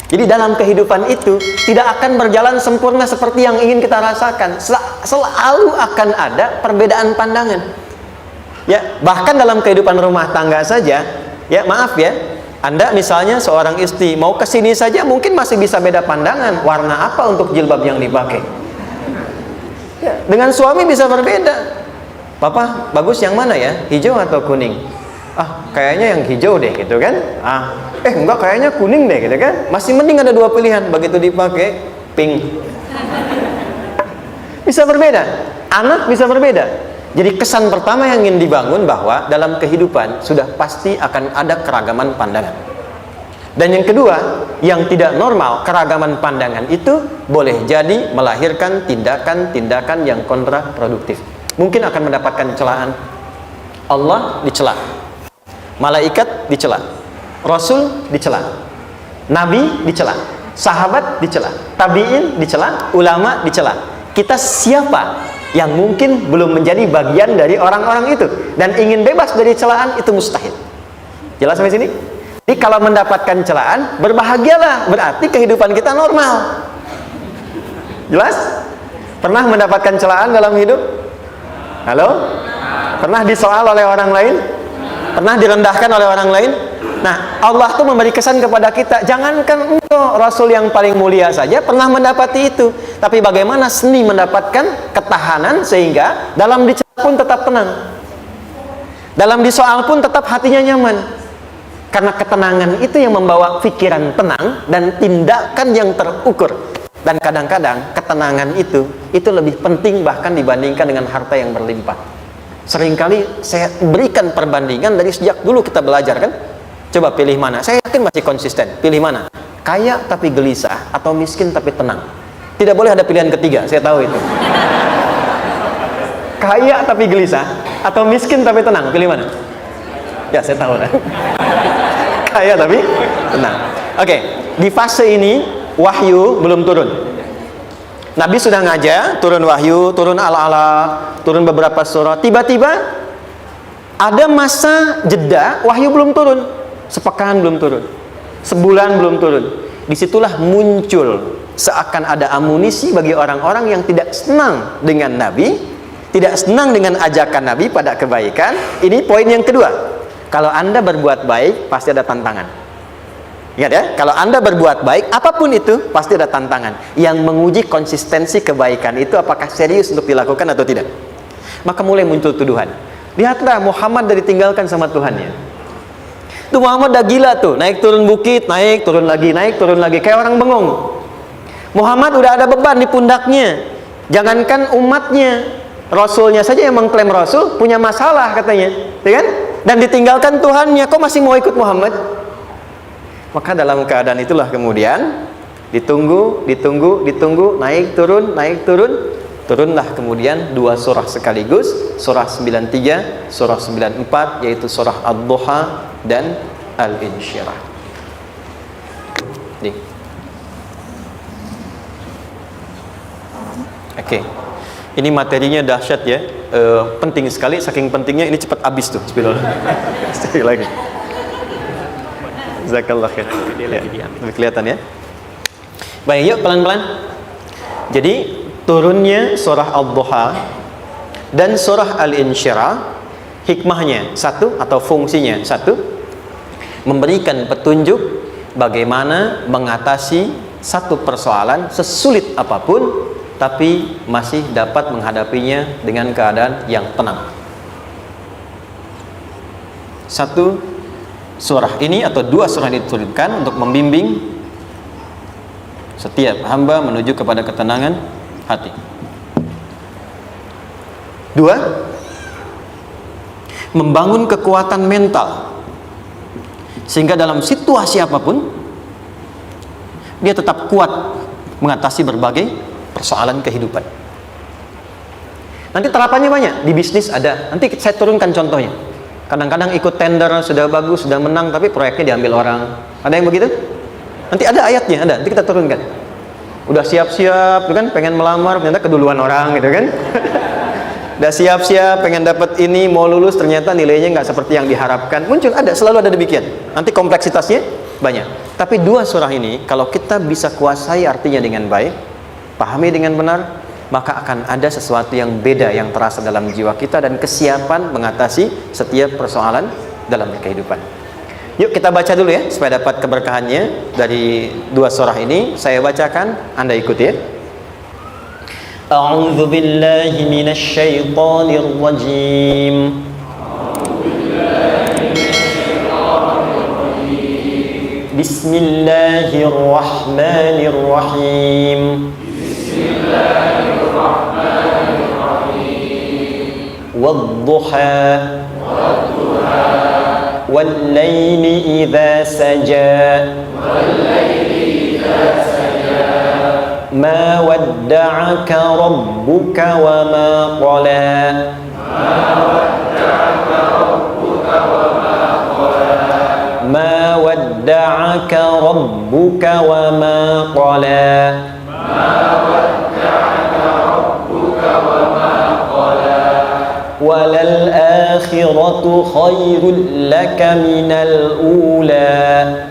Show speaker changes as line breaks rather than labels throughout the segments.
Jadi dalam kehidupan itu tidak akan berjalan sempurna seperti yang ingin kita rasakan. Selalu akan ada perbedaan pandangan. Ya, bahkan dalam kehidupan rumah tangga saja, ya maaf ya, Anda misalnya seorang istri mau ke sini saja mungkin masih bisa beda pandangan warna apa untuk jilbab yang dipakai. Ya, dengan suami bisa berbeda. Papa, bagus yang mana ya? Hijau atau kuning? Ah, kayaknya yang hijau deh gitu kan. Enggak, kayaknya kuning deh gitu kan. Masih mending ada dua pilihan. Begitu dipakai pink. Bisa berbeda. Anak bisa berbeda. Jadi kesan pertama yang ingin dibangun bahwa dalam kehidupan sudah pasti akan ada keragaman pandangan. Dan yang kedua, yang tidak normal, keragaman pandangan itu boleh jadi melahirkan tindakan-tindakan yang kontraproduktif. Mungkin akan mendapatkan celaan. Allah dicela, malaikat dicela, Rasul dicela, Nabi dicela, sahabat dicela, tabi'in dicela, ulama dicela. Kita siapa yang mungkin belum menjadi bagian dari orang-orang itu dan ingin bebas dari celaan? Itu mustahil. Jelas sampai sini? Jadi kalau mendapatkan celaan, berbahagialah, berarti kehidupan kita normal. Jelas? Pernah mendapatkan celaan dalam hidup? Halo? Pernah disoal oleh orang lain? Pernah direndahkan oleh orang lain? Nah, Allah tuh memberi kesan kepada kita, jangankan engkau, Rasul yang paling mulia saja pernah mendapati itu. Tapi bagaimana seni mendapatkan ketahanan sehingga dalam dicela pun tetap tenang, dalam disoal pun tetap hatinya nyaman. Karena ketenangan itu yang membawa pikiran tenang dan tindakan yang terukur. Dan kadang-kadang ketenangan itu lebih penting bahkan dibandingkan dengan harta yang berlimpah. Seringkali saya berikan perbandingan dari sejak dulu kita belajar kan. Coba pilih mana? Saya yakin masih konsisten. Pilih mana? Kaya tapi gelisah atau miskin tapi tenang. Tidak boleh ada pilihan ketiga, saya tahu itu. Kaya tapi gelisah atau miskin tapi tenang, pilih mana? Ya, saya tahu lah. Kaya tapi tenang. Oke, di fase ini wahyu belum turun. Nabi sudah ngajar, turun wahyu, turun ala-ala, turun beberapa surah. Tiba-tiba ada masa jeda, wahyu belum turun. Sepekan belum turun, sebulan belum turun. Disitulah muncul seakan ada amunisi bagi orang-orang yang tidak senang dengan Nabi, tidak senang dengan ajakan Nabi pada kebaikan. Ini poin yang kedua. Kalau Anda berbuat baik, pasti ada tantangan. Ingat ya, kalau Anda berbuat baik, apapun itu, pasti ada tantangan. Yang menguji konsistensi kebaikan itu apakah serius untuk dilakukan atau tidak. Maka mulai muncul tuduhan. Lihatlah Muhammad dari ditinggalkan sama Tuhannya. Tuh Muhammad udah gila tuh, naik turun bukit, naik turun lagi, kayak orang bengong. Muhammad udah ada beban di pundaknya. Jangankan umatnya, Rasulnya saja yang mengklaim Rasul punya masalah katanya, ya kan? Dan ditinggalkan Tuhannya, kok masih mau ikut Muhammad? Maka dalam keadaan itulah kemudian ditunggu, naik turun, turunlah kemudian dua surah sekaligus, surah 93, surah 94, yaitu surah Ad-Duha dan Al-Insyirah. Nih. Oke. Ini materinya dahsyat ya, penting sekali, saking pentingnya ini cepat habis tuh. Bismillah. Sekali lagi. Jazakallah khair. Ya, lebih kelihatan ya. Baik, yuk pelan-pelan. Jadi turunnya surah Ad-Duha dan surah Al-Insyirah, hikmahnya satu atau fungsinya satu, memberikan petunjuk bagaimana mengatasi satu persoalan sesulit apapun, tapi masih dapat menghadapinya dengan keadaan yang tenang. Satu surah ini atau dua surah ini diturunkan untuk membimbing setiap hamba menuju kepada ketenangan hati. Dua, membangun kekuatan mental sehingga dalam situasi apapun dia tetap kuat mengatasi berbagai persoalan kehidupan. Nanti terapannya banyak, di bisnis ada. Nanti saya turunkan contohnya. Kadang-kadang ikut tender, sudah bagus, sudah menang, tapi proyeknya diambil orang. Ada yang begitu? Nanti ada ayatnya, ada. Nanti kita turunkan. Udah siap-siap, kan? Pengen melamar, ternyata keduluan orang, gitu kan? Udah siap-siap, pengen dapat ini, mau lulus, ternyata nilainya nggak seperti yang diharapkan. Muncul, ada, selalu ada demikian. Nanti kompleksitasnya banyak. Tapi dua surah ini kalau kita bisa kuasai artinya dengan baik, pahami dengan benar, maka akan ada sesuatu yang beda yang terasa dalam jiwa kita dan kesiapan mengatasi setiap persoalan dalam kehidupan. Yuk kita baca dulu ya supaya dapat keberkahannya dari dua surah ini. Saya bacakan, Anda ikuti ya. A'udzu billahi minasy syaithanir rajim. Bismillahirrahmanirrahim. Wadduha Wal-layli idha saja Ma wadda'aka rabbuka wa ma qala Ma wadda'aka rabbuka wa ma qala Walal akhiratu khairul laka minal ula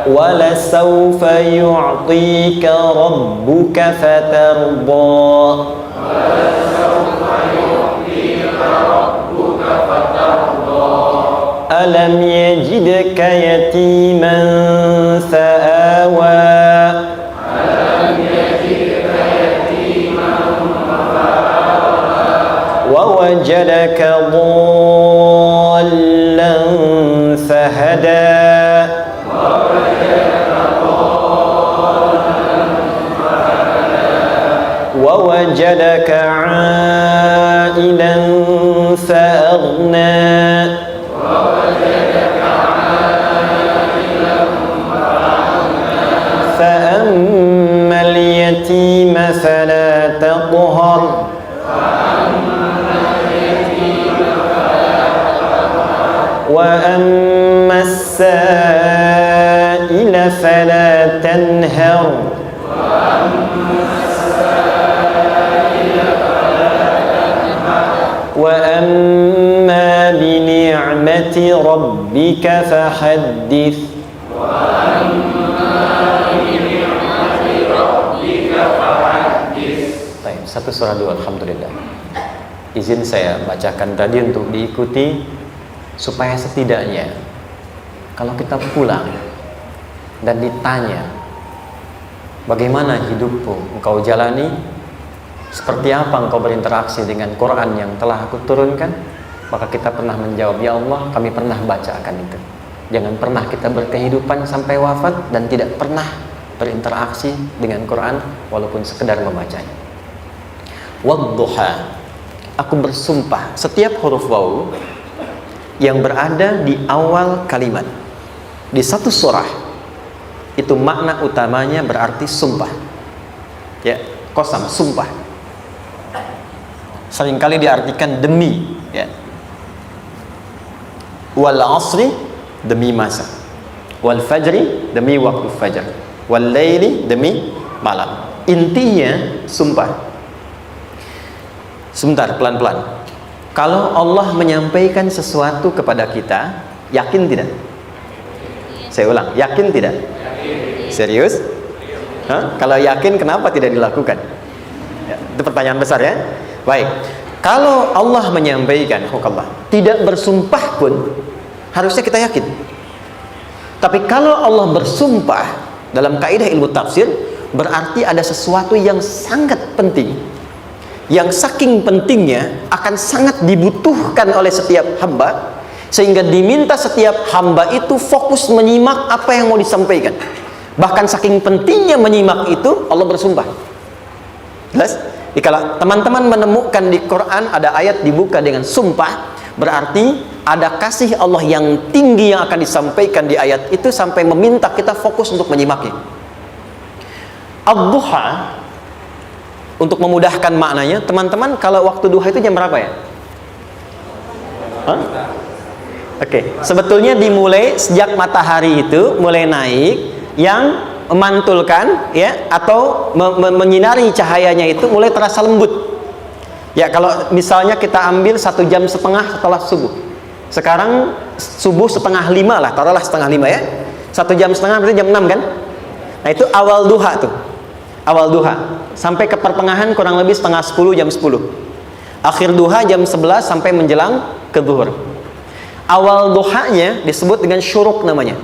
Wala sawfa yu'tika rabbuka fatarda Alam yajidka yatiman fa'awa ووجدك ضالا فهدى ووجدك عائلا فأغنى فأما اليتيم فلا تقهر وأما السائل فلا تنهر وأما بنعمة ربك فحدث Baik, satu surah dulu, alhamdulillah. Izin saya bacakan tadi untuk diikuti supaya setidaknya kalau kita pulang dan ditanya bagaimana hidupmu engkau jalani, seperti apa engkau berinteraksi dengan Quran yang telah aku turunkan, maka kita pernah menjawab, ya Allah kami pernah bacakan itu. Jangan pernah kita berkehidupan sampai wafat dan tidak pernah berinteraksi dengan Quran walaupun sekedar membacanya. Wadduha, aku bersumpah, setiap huruf waw yang berada di awal kalimat di satu surah itu makna utamanya berarti sumpah, ya, qasam, sumpah. Seringkali diartikan demi, ya. Wal asri, demi masa. Wal fajri, demi waktu fajar. Wal laili, demi malam. Intinya sumpah. Sebentar, pelan-pelan. Kalau Allah menyampaikan sesuatu kepada kita, yakin tidak? Saya ulang, yakin tidak? Serius? Hah? Kalau yakin, kenapa tidak dilakukan? Ya, itu pertanyaan besar ya. Baik, kalau Allah menyampaikan, tidak bersumpah pun harusnya kita yakin. Tapi kalau Allah bersumpah dalam kaidah ilmu tafsir, berarti ada sesuatu yang sangat penting, yang saking pentingnya akan sangat dibutuhkan oleh setiap hamba, sehingga diminta setiap hamba itu fokus menyimak apa yang mau disampaikan. Bahkan saking pentingnya menyimak itu, Allah bersumpah. Jelas? Jadi kalau teman-teman menemukan di Quran ada ayat dibuka dengan sumpah, berarti ada kasih Allah yang tinggi yang akan disampaikan di ayat itu sampai meminta kita fokus untuk menyimaknya. Ad-duha, untuk memudahkan maknanya, teman-teman kalau waktu duha itu jam berapa ya? Oke, sebetulnya dimulai sejak matahari itu mulai naik, yang memantulkan, ya, atau menyinari cahayanya itu mulai terasa lembut. Ya, kalau misalnya kita ambil 1,5 jam setelah subuh. Sekarang subuh 4:30 lah, taruhlah 4:30 ya. 1,5 jam berarti jam 6 kan? Nah, itu awal duha tuh. Awal duha. Sampai ke pertengahan kurang lebih 9:30, jam 10. Akhir duha jam 11 sampai menjelang ke zuhur. Awal duhanya disebut dengan syuruk namanya.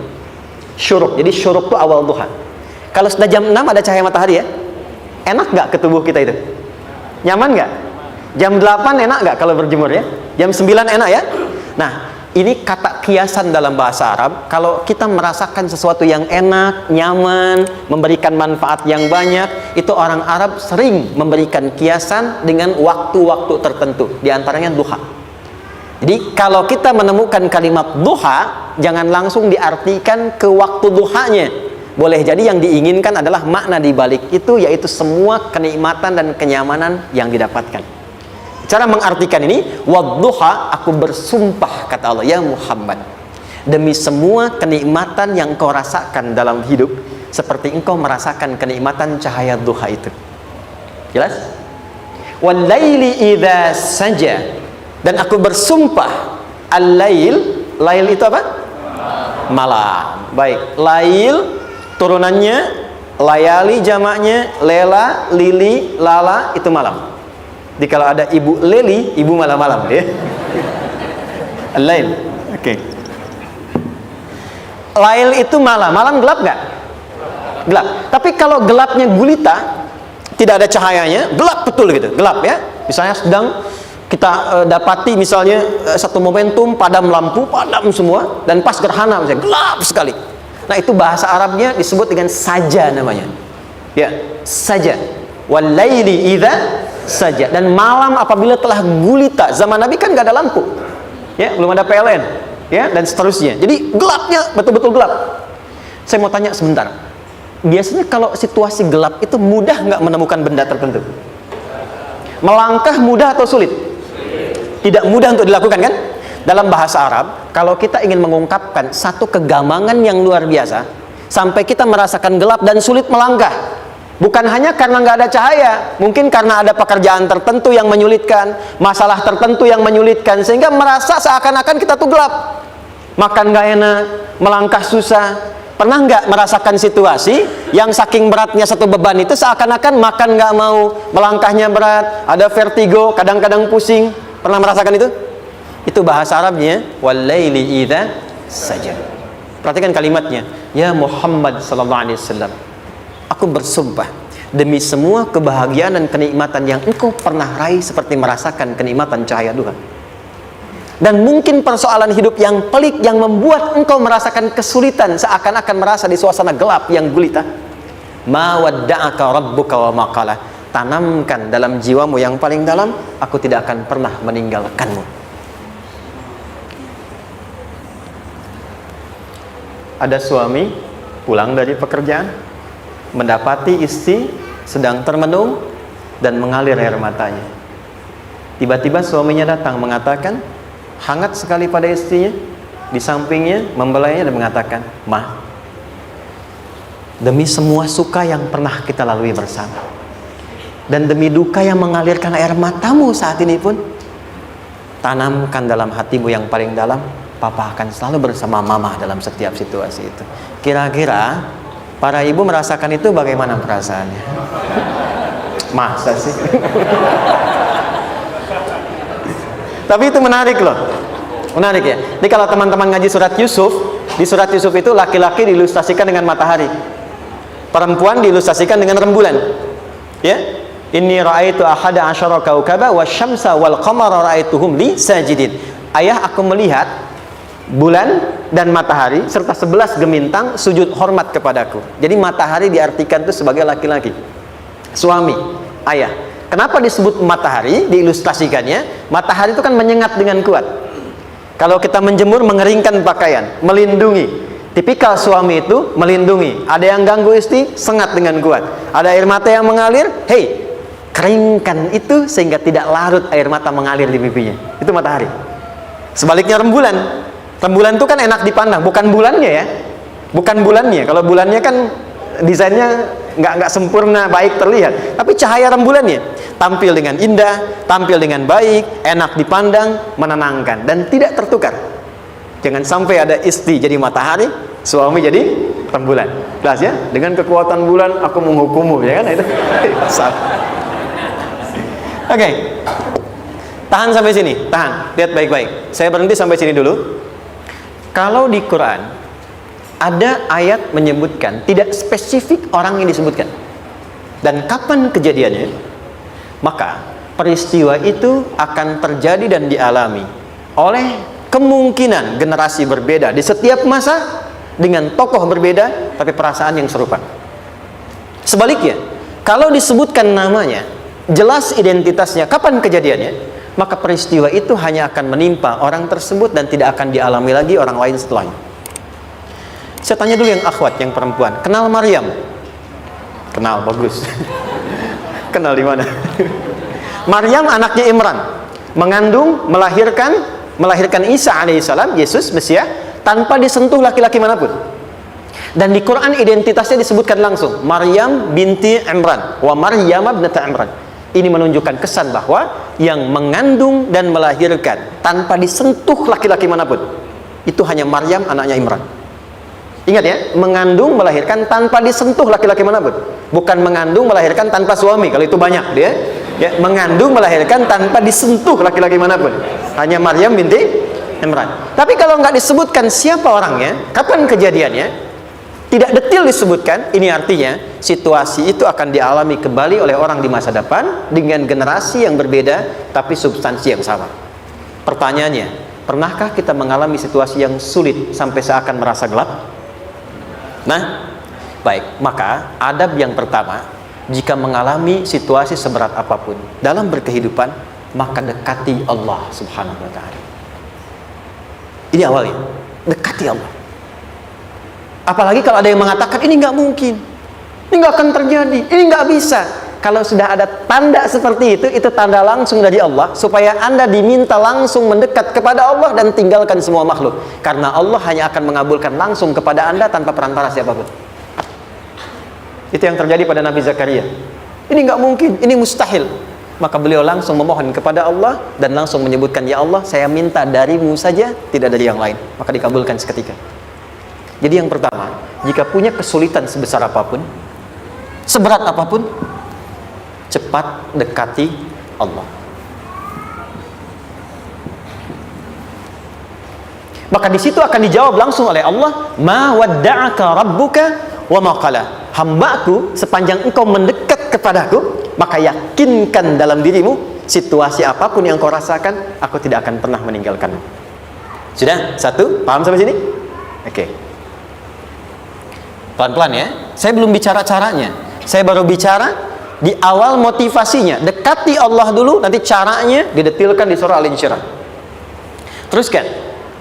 Syuruk. Jadi syuruk itu awal duha. Kalau sudah jam 6 ada cahaya matahari ya. Enak nggak ke tubuh kita itu? Nyaman nggak? Jam 8 enak nggak kalau berjemur ya? Jam 9 enak ya? Nah, ini kata kiasan dalam bahasa Arab. Kalau kita merasakan sesuatu yang enak, nyaman, memberikan manfaat yang banyak, itu orang Arab sering memberikan kiasan dengan waktu-waktu tertentu. Di antaranya duha. Jadi kalau kita menemukan kalimat duha, jangan langsung diartikan ke waktu duhanya. Boleh jadi yang diinginkan adalah makna di balik itu, yaitu semua kenikmatan dan kenyamanan yang didapatkan. Cara mengartikan ini, wadduha, aku bersumpah kata Allah, ya Muhammad, demi semua kenikmatan yang kau rasakan dalam hidup, seperti engkau merasakan kenikmatan cahaya duha itu. Jelas? Wal laili idza saja, dan aku bersumpah, al-lail, lail itu apa? Malam. Baik, lail turunannya, layali jamaknya, lela, lili, lala, itu malam. Jadi kalau ada ibu leli, ibu malam-malam ya. Al-lail. Oke. Lail itu malam. Malam gelap nggak? Gelap. Tapi kalau gelapnya gulita, tidak ada cahayanya, gelap betul gitu. Gelap ya. Misalnya sedang kita dapati misalnya satu momentum padam lampu, padam semua, dan pas gerhana misalnya gelap sekali. Nah, itu bahasa Arabnya disebut dengan saja namanya. Ya, saja. Wal laili idza saja. Dan malam apabila telah gulita. Zaman Nabi kan nggak ada lampu, ya, belum ada PLN, ya, dan seterusnya. Jadi gelapnya betul-betul gelap. Saya mau tanya sebentar. Biasanya kalau situasi gelap itu mudah nggak menemukan benda tertentu? Melangkah mudah atau sulit? Tidak mudah untuk dilakukan kan? Dalam bahasa Arab, kalau kita ingin mengungkapkan satu kegamangan yang luar biasa, sampai kita merasakan gelap dan sulit melangkah. Bukan hanya karena nggak ada cahaya, mungkin karena ada pekerjaan tertentu yang menyulitkan, masalah tertentu yang menyulitkan, sehingga merasa seakan-akan kita tuh gelap. Makan nggak enak, melangkah susah. Pernah nggak merasakan situasi yang saking beratnya satu beban itu seakan-akan makan nggak mau, melangkahnya berat, ada vertigo, kadang-kadang pusing. Pernah merasakan itu? Itu bahasa Arabnya, wal-laili idza saja. Perhatikan kalimatnya, ya Muhammad sallallahu alaihi wasallam, aku bersumpah demi semua kebahagiaan dan kenikmatan yang engkau pernah raih, seperti merasakan kenikmatan cahaya duha. Dan mungkin persoalan hidup yang pelik yang membuat engkau merasakan kesulitan, seakan-akan merasa di suasana gelap yang gulita. Ma wadda'aka rabbuka wa ma qala. Tanamkan dalam jiwamu yang paling dalam, aku tidak akan pernah meninggalkanmu. Ada suami pulang dari pekerjaan, mendapati istri sedang termenung dan mengalir air matanya. Tiba-tiba suaminya datang mengatakan, hangat sekali pada istrinya, di sampingnya membelainya dan mengatakan, "Ma, demi semua suka yang pernah kita lalui bersama, dan demi duka yang mengalirkan air matamu saat ini pun, tanamkan dalam hatimu yang paling dalam, Papa akan selalu bersama Mama dalam setiap situasi itu." Kira-kira para ibu merasakan itu bagaimana perasaannya? Masa sih? Tapi itu menarik loh. Menarik ya. Jadi kalau teman-teman ngaji surat Yusuf, di surat Yusuf itu laki-laki diilustrasikan dengan matahari, perempuan diilustrasikan dengan rembulan. Ya. Inni ra'aitu ahada asyara kaukaba wasyamsa wal qamara ra'aituhum li sajidin. Ayah, aku melihat bulan dan matahari serta 11 gemintang sujud hormat kepadaku. Jadi matahari diartikan itu sebagai laki-laki, suami, ayah. Kenapa disebut matahari? Diilustrasikannya, matahari itu kan menyengat dengan kuat. Kalau kita menjemur, mengeringkan pakaian, melindungi. Tipikal suami itu melindungi. Ada yang ganggu istri, sengat dengan kuat. Ada air mata yang mengalir, hei, keringkan itu sehingga tidak larut air mata mengalir di pipinya. Itu matahari. Sebaliknya rembulan. Rembulan itu kan enak dipandang, bukan bulannya ya. Bukan bulannya. Kalau bulannya kan desainnya nggak sempurna baik terlihat, tapi cahaya rembulannya tampil dengan indah, tampil dengan baik, enak dipandang, menenangkan dan tidak tertukar. Jangan sampai ada istri jadi matahari, suami jadi rembulan. Jelas ya? Dengan kekuatan bulan aku menghukummu, ya kan? Itu salah. Oke. Tahan sampai sini, tahan. Lihat baik-baik. Saya berhenti sampai sini dulu. Kalau di Quran ada ayat menyebutkan, tidak spesifik orang yang disebutkan dan kapan kejadiannya, maka peristiwa itu akan terjadi dan dialami oleh kemungkinan generasi berbeda di setiap masa dengan tokoh berbeda tapi perasaan yang serupa. Sebaliknya, kalau disebutkan namanya, jelas identitasnya, kapan kejadiannya, maka peristiwa itu hanya akan menimpa orang tersebut dan tidak akan dialami lagi orang lain setelahnya. Saya tanya dulu yang akhwat, yang perempuan, kenal Maryam? Kenal, bagus. Kenal di mana? Maryam anaknya Imran, mengandung, melahirkan Isa alaihissalam, Yesus Mesias, tanpa disentuh laki-laki manapun. Dan di Quran identitasnya disebutkan langsung, Maryam binti Imran, wa Maryam ibnata Imran. Ini menunjukkan kesan bahwa yang mengandung dan melahirkan tanpa disentuh laki-laki manapun, itu hanya Maryam anaknya Imran. Ingat ya, mengandung melahirkan tanpa disentuh laki-laki manapun, bukan mengandung melahirkan tanpa suami. Kalau itu banyak dia, ya, mengandung melahirkan tanpa disentuh laki-laki manapun, hanya Maryam binti Imran. Tapi kalau nggak disebutkan siapa orangnya, kapan kejadiannya, tidak detail disebutkan, ini artinya situasi itu akan dialami kembali oleh orang di masa depan dengan generasi yang berbeda tapi substansi yang sama. Pertanyaannya, pernahkah kita mengalami situasi yang sulit sampai seakan merasa gelap? Nah, baik, maka adab yang pertama, jika mengalami situasi seberat apapun dalam berkehidupan, maka dekati Allah Subhanahu wa ta'ala. Ini awalnya, dekati Allah. Apalagi kalau ada yang mengatakan ini nggak mungkin, ini nggak akan terjadi, ini nggak bisa. Kalau sudah ada tanda seperti itu tanda langsung dari Allah supaya Anda diminta langsung mendekat kepada Allah dan tinggalkan semua makhluk. Karena Allah hanya akan mengabulkan langsung kepada Anda tanpa perantara siapapun. Itu yang terjadi pada Nabi Zakaria. Ini nggak mungkin, ini mustahil. Maka beliau langsung memohon kepada Allah dan langsung menyebutkan, ya Allah, saya minta darimu saja, tidak dari yang lain. Maka dikabulkan seketika. Jadi yang pertama, jika punya kesulitan sebesar apapun, seberat apapun, cepat dekati Allah. Maka di situ akan dijawab langsung oleh Allah, ma wadda'aka rabbuka wa ma qala. Hambaku, sepanjang engkau mendekat kepadaku, maka yakinkan dalam dirimu, situasi apapun yang kau rasakan, aku tidak akan pernah meninggalkanmu. Sudah? Satu? Paham sampai sini? Oke. Pelan-pelan ya. Saya belum bicara caranya. Saya baru bicara di awal motivasinya. Dekati Allah dulu, nanti caranya didetilkan di surah Al-Insyirah. Teruskan.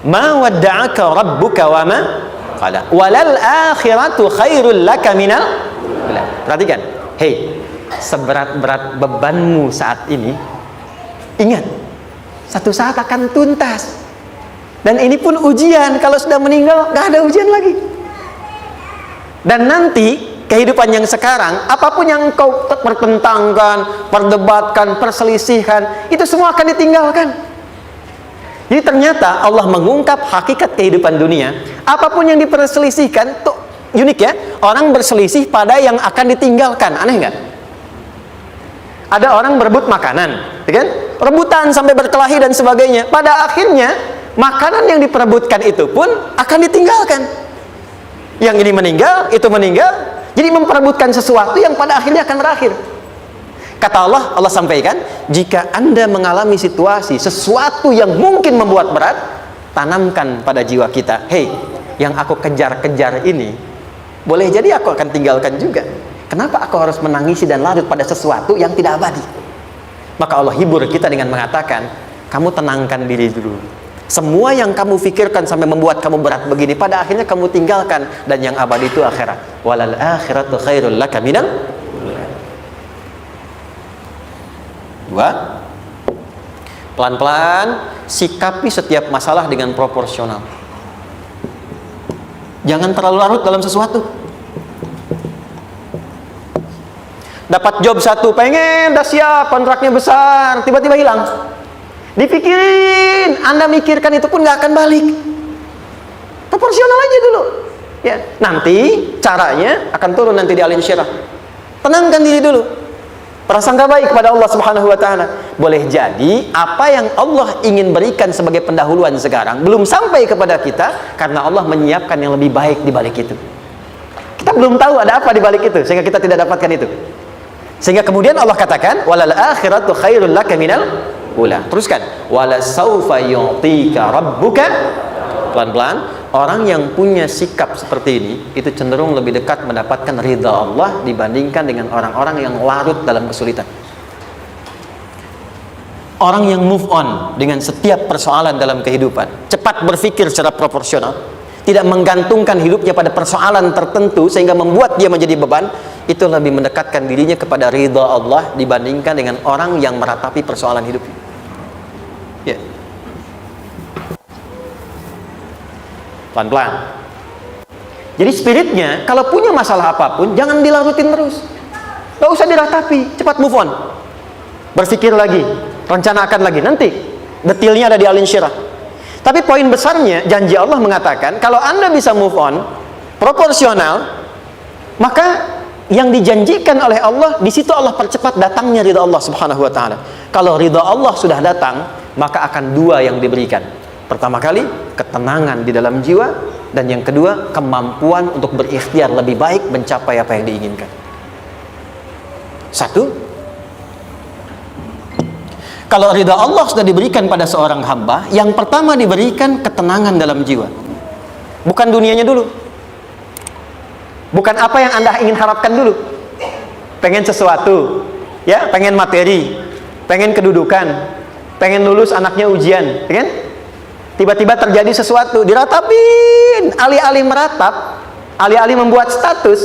Ma wadda'aka rabbuka wa ma qala. Walal akhiratu khairul laka minal. Perhatikan. Hei, seberat-berat bebanmu saat ini, ingat, satu saat akan tuntas. Dan ini pun ujian. Kalau sudah meninggal, gak ada ujian lagi. Dan nanti kehidupan yang sekarang, apapun yang kau pertentangkan, perdebatkan, perselisihkan, itu semua akan ditinggalkan. Jadi ternyata Allah mengungkap hakikat kehidupan dunia. Apapun yang diperselisihkan, tuh unik ya. Orang berselisih pada yang akan ditinggalkan. Aneh nggak? Ada orang berebut makanan, kan? Rebutan sampai berkelahi dan sebagainya. Pada akhirnya makanan yang diperebutkan itu pun akan ditinggalkan. Yang ini meninggal, itu meninggal. Jadi memperebutkan sesuatu yang pada akhirnya akan berakhir. Kata Allah, Allah sampaikan, jika Anda mengalami situasi, sesuatu yang mungkin membuat berat, tanamkan pada jiwa kita, hei, yang aku kejar-kejar ini, boleh jadi aku akan tinggalkan juga. Kenapa aku harus menangisi dan larut pada sesuatu yang tidak abadi? Maka Allah hibur kita dengan mengatakan, kamu tenangkan diri dulu. Semua yang kamu pikirkan sampai membuat kamu berat begini, pada akhirnya kamu tinggalkan, dan yang abadi itu akhirat. Walal akhiratu khairul laka minal. Dua, pelan-pelan sikapi setiap masalah dengan proporsional. Jangan terlalu larut dalam sesuatu. dapat job satu, pengen, udah siap, kontraknya besar, tiba-tiba hilang. Dipikirin, Anda mikirkan itu pun nggak akan balik. Proporsional aja dulu. Ya, nanti caranya akan turun nanti di alin syirah. Tenangkan diri dulu. Prasangka baik kepada Allah Subhanahu wa taala. Boleh jadi apa yang Allah ingin berikan sebagai pendahuluan sekarang belum sampai kepada kita karena Allah menyiapkan yang lebih baik di balik itu. Kita belum tahu ada apa di balik itu sehingga kita tidak dapatkan itu. Sehingga kemudian Allah katakan walal akhiratu khairul laka minal ula. Teruskan wala saufa yu'tika rabbuka. Pelan-pelan. Orang yang punya sikap seperti ini itu cenderung lebih dekat mendapatkan ridha Allah dibandingkan dengan orang-orang yang larut dalam kesulitan. Orang yang move on dengan setiap persoalan dalam kehidupan, cepat berpikir secara proporsional, tidak menggantungkan hidupnya pada persoalan tertentu sehingga membuat dia menjadi beban, itu lebih mendekatkan dirinya kepada ridha Allah dibandingkan dengan orang yang meratapi persoalan hidupnya. Ya. Pelan-pelan. Jadi spiritnya kalau punya masalah apapun jangan dilarutin terus, gak usah diratapi, cepat move on, berpikir lagi, rencanakan lagi, nanti detailnya ada di alin syirah. Tapi poin besarnya janji Allah mengatakan kalau Anda bisa move on proporsional, maka yang dijanjikan oleh Allah di situ Allah percepat datangnya ridha Allah Subhanahu wa taala. Kalau ridha Allah sudah datang, maka akan dua yang diberikan. Pertama kali, ketenangan di dalam jiwa, dan yang kedua, kemampuan untuk berikhtiar lebih baik mencapai apa yang diinginkan. Satu, kalau ridha Allah sudah diberikan pada seorang hamba, yang pertama diberikan ketenangan dalam jiwa. Bukan dunianya dulu. Bukan apa yang Anda ingin harapkan dulu. Pengen sesuatu, ya, pengen materi, pengen kedudukan, pengen lulus anaknya ujian, ya kan? Tiba-tiba terjadi sesuatu, diratapin, alih-alih meratap, alih-alih membuat status,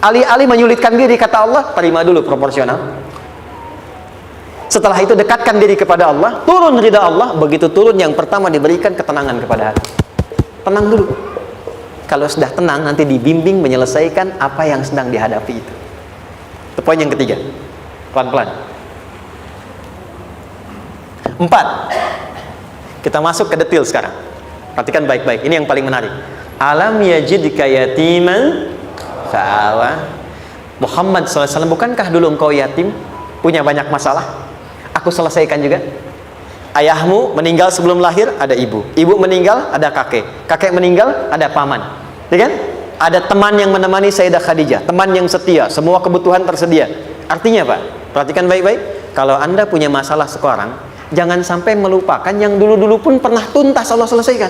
alih-alih menyulitkan diri, kata Allah, terima dulu proporsional. Setelah itu dekatkan diri kepada Allah, turun ridha Allah. Begitu turun, yang pertama diberikan ketenangan kepada hati. Tenang dulu. Kalau sudah tenang, nanti dibimbing menyelesaikan apa yang sedang dihadapi itu. Itu poin yang ketiga. Pelan-pelan. 4. Kita masuk ke detail sekarang. Perhatikan baik-baik. Ini yang paling menarik. Alam yajidka yatiman fa'awa. Muhammad SAW, bukankah dulu engkau yatim, punya banyak masalah? Aku selesaikan juga. Ayahmu meninggal sebelum lahir, ada ibu. Ibu meninggal, ada kakek. Kakek meninggal, ada paman. Ya kan? Ada teman yang menemani Sayyidah Khadijah, teman yang setia, semua kebutuhan tersedia. Artinya apa? Perhatikan baik-baik. Kalau Anda punya masalah sekarang, jangan sampai melupakan yang dulu-dulu pun pernah tuntas Allah selesaikan.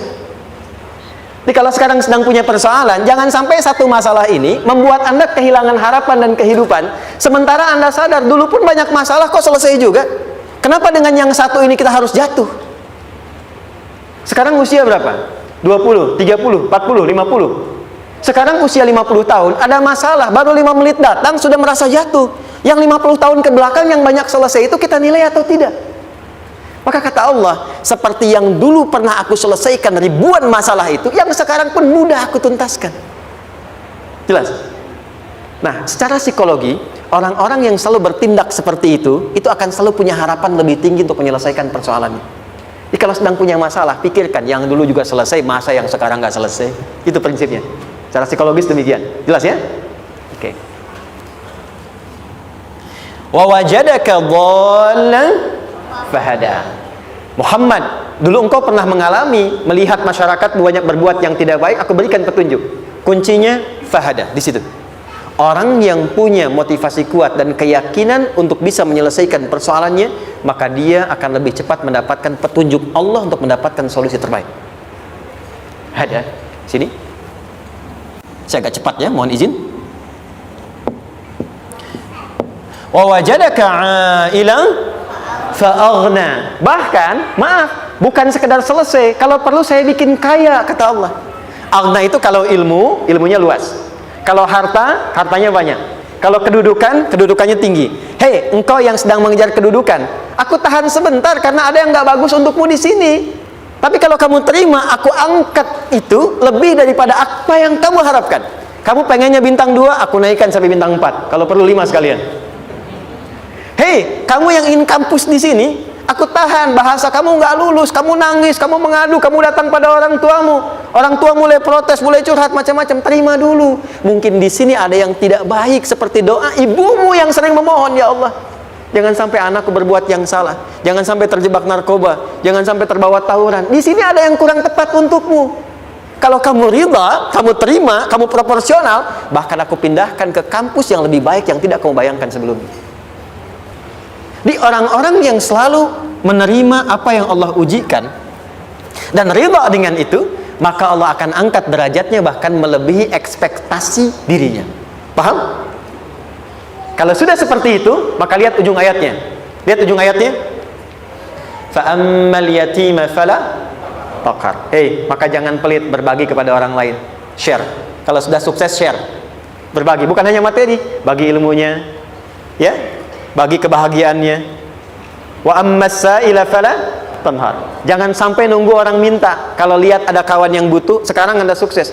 Jadi kalau sekarang sedang punya persoalan, jangan sampai satu masalah ini membuat Anda kehilangan harapan dan kehidupan. Sementara Anda sadar dulu pun banyak masalah kok selesai juga. Kenapa dengan yang satu ini kita harus jatuh? Sekarang usia berapa? 20, 30, 40, 50. Sekarang usia 50 tahun, ada masalah, baru 5 menit datang sudah merasa jatuh. Yang 50 tahun ke belakang yang banyak selesai itu kita nilai atau tidak? Maka kata Allah, seperti yang dulu pernah aku selesaikan ribuan masalah itu, yang sekarang pun mudah aku tuntaskan. Jelas? Nah, secara psikologi, orang-orang yang selalu bertindak seperti itu akan selalu punya harapan lebih tinggi untuk menyelesaikan persoalannya. Jadi kalau sedang punya masalah, pikirkan yang dulu juga selesai, masa yang sekarang nggak selesai. Itu prinsipnya. Secara psikologis demikian. Jelas ya? Oke. Wa wajadaka dhallan fahada. Muhammad, dulu engkau pernah mengalami melihat masyarakat banyak berbuat yang tidak baik, aku berikan petunjuk. Kuncinya fahada di situ. Orang yang punya motivasi kuat dan keyakinan untuk bisa menyelesaikan persoalannya, maka dia akan lebih cepat mendapatkan petunjuk Allah untuk mendapatkan solusi terbaik. Ada sini. Saya agak cepat ya, mohon izin. Wa wajadaka 'ailan fa'aghna. Bahkan, maaf, bukan sekedar selesai, kalau perlu saya bikin kaya, kata Allah. Aghna itu kalau ilmunya luas. Kalau harta, hartanya banyak. Kalau kedudukan, kedudukannya tinggi. Hei, engkau yang sedang mengejar kedudukan, aku tahan sebentar karena ada yang nggak bagus untukmu di sini. Tapi kalau kamu terima, aku angkat itu lebih daripada apa yang kamu harapkan. Kamu pengennya bintang 2, aku naikkan sampai bintang 4. Kalau perlu 5 sekalian. Hei, kamu yang ingin kampus di sini, aku tahan, bahasa kamu nggak lulus, kamu nangis, kamu mengadu, kamu datang pada orang tua mulai protes, mulai curhat macam-macam. Terima dulu. Mungkin di sini ada yang tidak baik, seperti doa ibumu yang sering memohon, ya Allah, jangan sampai anakku berbuat yang salah, jangan sampai terjebak narkoba, jangan sampai terbawa tawuran. Di sini ada yang kurang tepat untukmu. Kalau kamu ridha, kamu terima, kamu proporsional, bahkan aku pindahkan ke kampus yang lebih baik yang tidak kamu bayangkan sebelumnya. Di orang-orang yang selalu menerima apa yang Allah ujikan dan ridha dengan itu, maka Allah akan angkat derajatnya bahkan melebihi ekspektasi dirinya. Paham? Kalau sudah seperti itu, maka lihat ujung ayatnya. Lihat ujung ayatnya. Fa ammal yatima fala taqhar. Hei, maka jangan pelit berbagi kepada orang lain. Share. Kalau sudah sukses, share. Berbagi, bukan hanya materi, bagi ilmunya, ya, bagi kebahagiaannya. Wa ammas sa'ila fala tanhar. Jangan sampai nunggu orang minta. Kalau lihat ada kawan yang butuh, sekarang Anda sukses.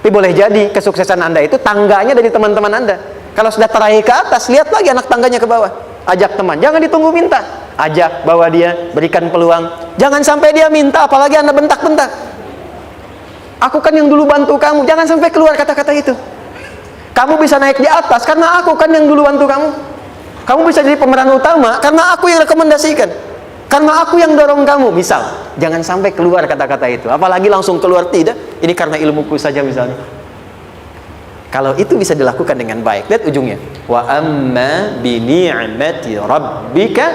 Tapi boleh jadi kesuksesan Anda itu tangganya dari teman-teman Anda. Kalau sudah teraih ke atas, lihat lagi anak tangganya ke bawah. Ajak teman, jangan ditunggu minta. Ajak, bawa dia, berikan peluang. Jangan sampai dia minta, apalagi Anda bentak-bentak. Aku kan yang dulu bantu kamu. Jangan sampai keluar kata-kata itu. Kamu bisa naik di atas karena aku kan yang dulu bantu kamu. Kamu bisa jadi pemeran utama karena aku yang rekomendasikan, karena aku yang dorong kamu. Misal, jangan sampai keluar kata-kata itu. Apalagi langsung keluar, tidak, ini karena ilmuku saja misalnya. Kalau itu bisa dilakukan dengan baik, lihat ujungnya. Wa amma bi ni'mati rabbika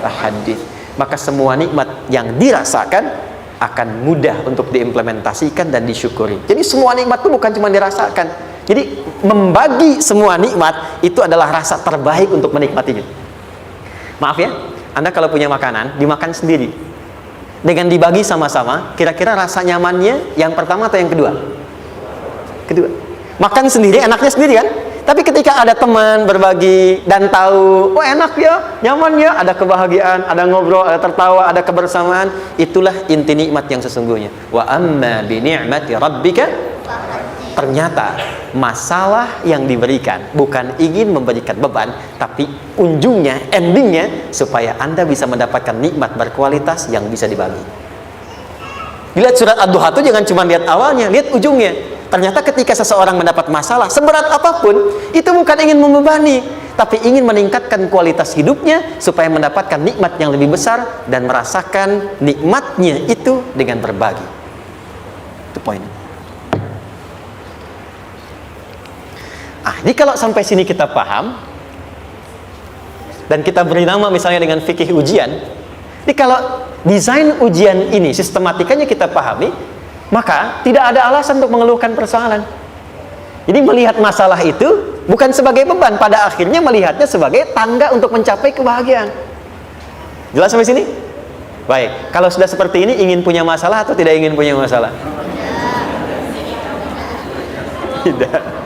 fahaddits. Maka semua nikmat yang dirasakan akan mudah untuk diimplementasikan dan disyukuri. Jadi semua nikmat itu bukan cuma dirasakan. Jadi membagi semua nikmat itu adalah rasa terbaik untuk menikmatinya. Maaf ya, Anda kalau punya makanan, dimakan sendiri. Dengan dibagi sama-sama, kira-kira rasa nyamannya yang pertama atau yang kedua? Kedua. Makan sendiri, enaknya sendiri kan? Tapi ketika ada teman berbagi dan tahu, oh enak ya, nyaman ya, ada kebahagiaan, ada ngobrol, ada tertawa, ada kebersamaan, itulah inti nikmat yang sesungguhnya. Wa amma bi ni'mati rabbika. Ternyata masalah yang diberikan bukan ingin memberikan beban, tapi ujungnya, endingnya, supaya Anda bisa mendapatkan nikmat berkualitas yang bisa dibagi. Dilihat surat Ad-Duha itu jangan cuma lihat awalnya, lihat ujungnya. Ternyata ketika seseorang mendapat masalah seberat apapun, itu bukan ingin membebani, tapi ingin meningkatkan kualitas hidupnya supaya mendapatkan nikmat yang lebih besar dan merasakan nikmatnya itu dengan berbagi. Itu poinnya. Jadi kalau sampai sini kita paham dan kita beri nama misalnya dengan fikih ujian, jadi kalau desain ujian ini sistematikanya kita pahami, maka tidak ada alasan untuk mengeluhkan persoalan. Jadi melihat masalah itu bukan sebagai beban, pada akhirnya melihatnya sebagai tangga untuk mencapai kebahagiaan. Jelas sampai sini? Baik, kalau sudah seperti ini, ingin punya masalah atau tidak ingin punya masalah? Tidak.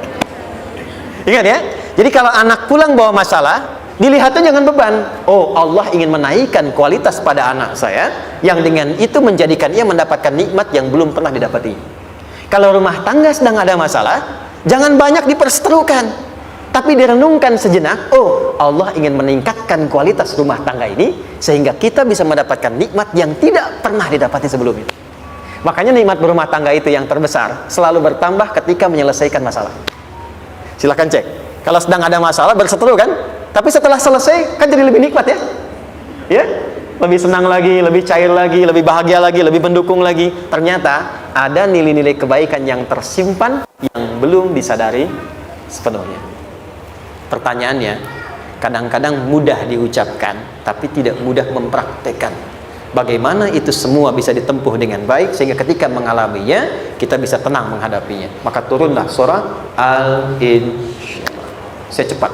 Ingat ya, jadi kalau anak pulang bawa masalah, dilihatnya jangan beban. Oh, Allah ingin menaikkan kualitas pada anak saya, yang dengan itu menjadikan ia mendapatkan nikmat yang belum pernah didapati. Kalau rumah tangga sedang ada masalah, jangan banyak diperseterukan, tapi direnungkan sejenak. Oh, Allah ingin meningkatkan kualitas rumah tangga ini, sehingga kita bisa mendapatkan nikmat yang tidak pernah didapati sebelumnya. Makanya nikmat berumah tangga itu yang terbesar selalu bertambah ketika menyelesaikan masalah. Silahkan cek. Kalau sedang ada masalah berseteru kan, tapi setelah selesai kan jadi lebih nikmat ya. Ya, lebih senang lagi, lebih cair lagi, lebih bahagia lagi, lebih mendukung lagi. Ternyata ada nilai-nilai kebaikan yang tersimpan yang belum disadari sepenuhnya. Pertanyaannya, kadang-kadang mudah diucapkan tapi tidak mudah mempraktekkan. Bagaimana itu semua bisa ditempuh dengan baik sehingga ketika mengalaminya kita bisa tenang menghadapinya. Maka turunlah surah Al-Insyirah. Saya cepat.